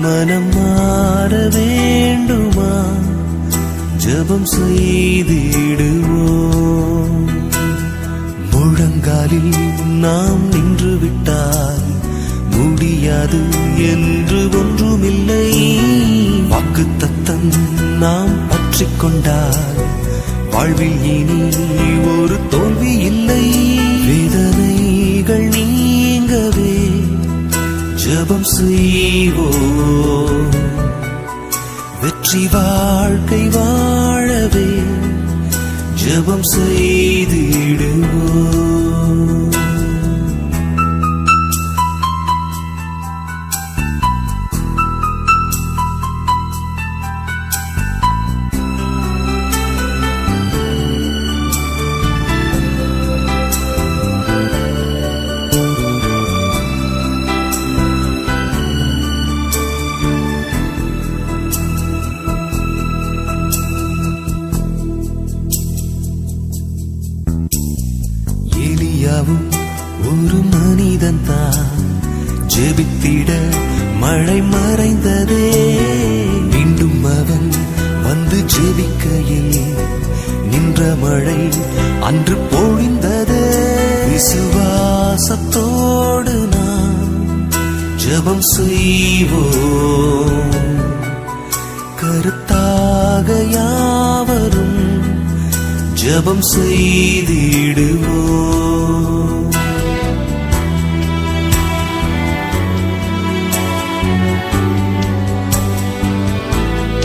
மனம் மாற வேண்டுமா? ஜெபம் செய்திடுவோம். முழங்காலில் நாம் நின்று விட்டால் முடியாது என்று ஒன்றுமில்லை. வாக்குத்தத்தம் நாம் பற்றிக் கொண்டால் வாழ்வில் இனி ஒரு தோல்வி இல்லை. வேதனைகள் நீங்கவே ஜெபம் செய்வோம். வெற்றி வாழ்க்கை வாழவே ஜெபம் செய்திடுவோம். எலியாவும் ஒரு மனிதன் தான். ஜெபித்திட மழை மறைந்ததே. மீண்டும் அவன் வந்து ஜெபிக்கையில் நின்ற மழை அன்று பொழிந்ததே. விசுவாசத்தோடு நாம் ஜெபம் செய்வோம். கருத்தாக யாவரும் ஜெபம் செய்திடுவோம்.